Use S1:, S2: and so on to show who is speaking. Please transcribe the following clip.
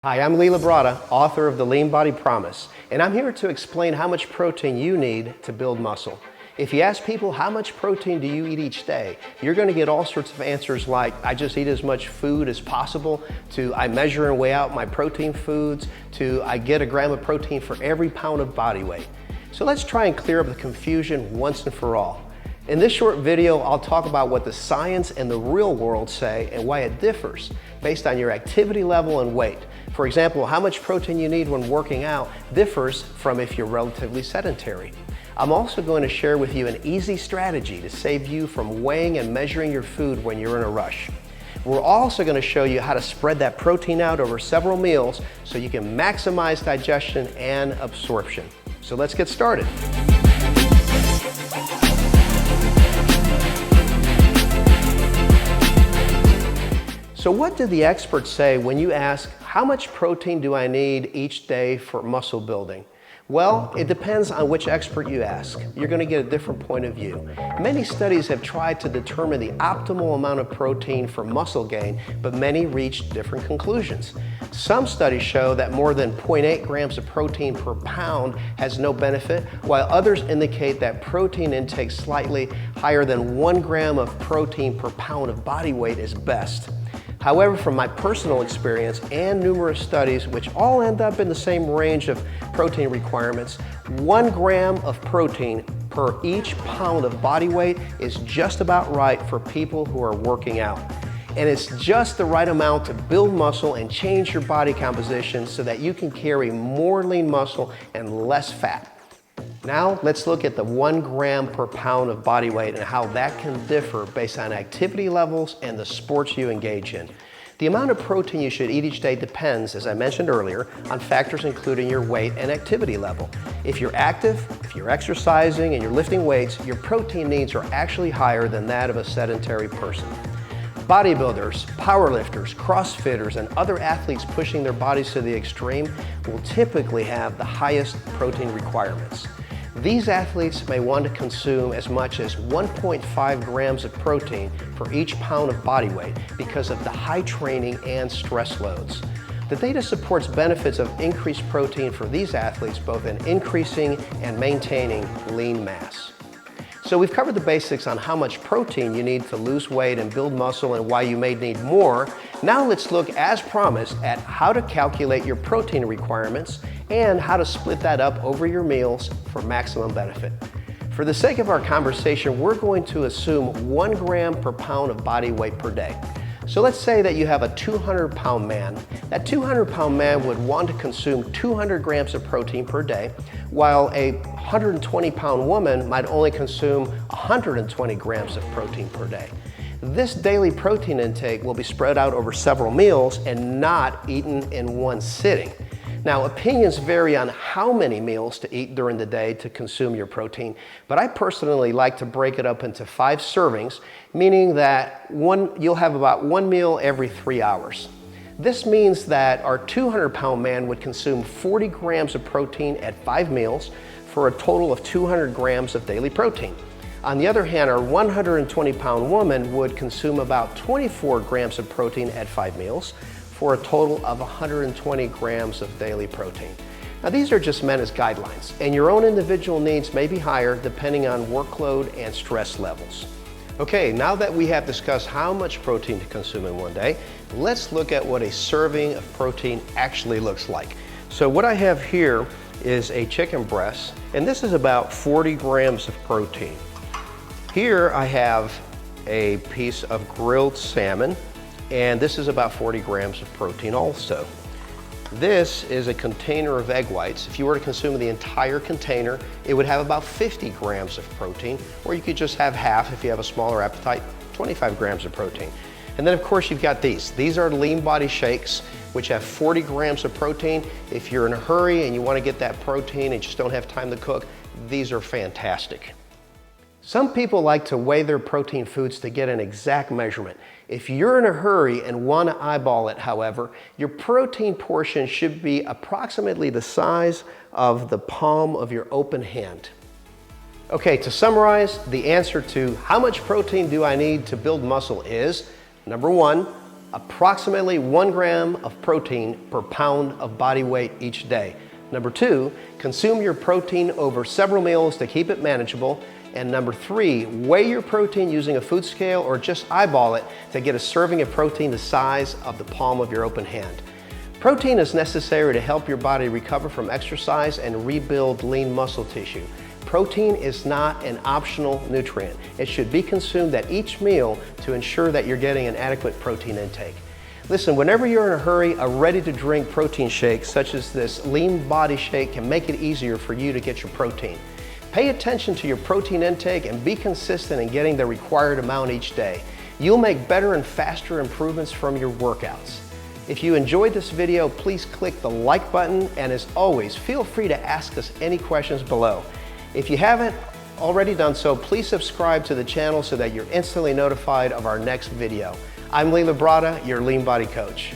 S1: Hi, I'm Lee Labrada, author of The Lean Body Promise, and I'm here to explain how much protein you need to build muscle. If you ask people how much protein do you eat each day, you're going to get all sorts of answers like, I just eat as much food as possible, to I measure and weigh out my protein foods, to I get a gram of protein for every pound of body weight. So let's try and clear up the confusion once and for all. In this short video, I'll talk about what the science and the real world say and why it differs based on your activity level and weight. For example, how much protein you need when working out differs from if you're relatively sedentary. I'm also going to share with you an easy strategy to save you from weighing and measuring your food when you're in a rush. We're also going to show you how to spread that protein out over several meals so you can maximize digestion and absorption. So let's get started. So what did the experts say when you ask, how much protein do I need each day for muscle building? Well, it depends on which expert you ask. You're going to get a different point of view. Many studies have tried to determine the optimal amount of protein for muscle gain, but many reached different conclusions. Some studies show that more than 0.8 grams of protein per pound has no benefit, while others indicate that protein intake slightly higher than 1 gram of protein per pound of body weight is best. However, from my personal experience and numerous studies, which all end up in the same range of protein requirements, 1 gram of protein per each pound of body weight is just about right for people who are working out. And it's just the right amount to build muscle and change your body composition so that you can carry more lean muscle and less fat. Now let's look at the 1 gram per pound of body weight and how that can differ based on activity levels and the sports you engage in. The amount of protein you should eat each day depends, as I mentioned earlier, on factors including your weight and activity level. If you're active, if you're exercising and you're lifting weights, your protein needs are actually higher than that of a sedentary person. Bodybuilders, powerlifters, crossfitters, and other athletes pushing their bodies to the extreme will typically have the highest protein requirements. These athletes may want to consume as much as 1.5 grams of protein for each pound of body weight because of the high training and stress loads. The data supports benefits of increased protein for these athletes both in increasing and maintaining lean mass. So we've covered the basics on how much protein you need to lose weight and build muscle and why you may need more. Now let's look, as promised, at how to calculate your protein requirements and how to split that up over your meals for maximum benefit. For the sake of our conversation, we're going to assume 1 gram per pound of body weight per day. So let's say that you have a 200-pound man. That 200-pound man would want to consume 200 grams of protein per day, while a 120-pound woman might only consume 120 grams of protein per day. This daily protein intake will be spread out over several meals and not eaten in one sitting. Now, opinions vary on how many meals to eat during the day to consume your protein, but I personally like to break it up into 5 servings, meaning that you'll have about 1 meal every 3 hours. This means that our 200-pound man would consume 40 grams of protein at 5 meals for a total of 200 grams of daily protein. On the other hand, our 120-pound woman would consume about 24 grams of protein at 5 meals for a total of 120 grams of daily protein. Now these are just meant as guidelines, and your own individual needs may be higher depending on workload and stress levels. Okay, now that we have discussed how much protein to consume in one day, let's look at what a serving of protein actually looks like. So what I have here is a chicken breast, and this is about 40 grams of protein. Here I have a piece of grilled salmon, and this is about 40 grams of protein also. This is a container of egg whites. If you were to consume the entire container, it would have about 50 grams of protein, or you could just have half if you have a smaller appetite, 25 grams of protein. And then of course you've got these. These are lean body shakes, which have 40 grams of protein. If you're in a hurry and you want to get that protein and just don't have time to cook, these are fantastic. Some people like to weigh their protein foods to get an exact measurement. If you're in a hurry and want to eyeball it, however, your protein portion should be approximately the size of the palm of your open hand. Okay, to summarize, the answer to how much protein do I need to build muscle is, number 1, approximately 1 gram of protein per pound of body weight each day. Number 2, consume your protein over several meals to keep it manageable. And number 3, weigh your protein using a food scale or just eyeball it to get a serving of protein the size of the palm of your open hand. Protein is necessary to help your body recover from exercise and rebuild lean muscle tissue. Protein is not an optional nutrient. It should be consumed at each meal to ensure that you're getting an adequate protein intake. Listen, whenever you're in a hurry, a ready-to-drink protein shake such as this Lean Body Shake can make it easier for you to get your protein. Pay attention to your protein intake and be consistent in getting the required amount each day. You'll make better and faster improvements from your workouts. If you enjoyed this video, please click the like button, and as always, feel free to ask us any questions below. If you haven't already done so, please subscribe to the channel so that you're instantly notified of our next video. I'm Lee Labrada, your Lean Body Coach.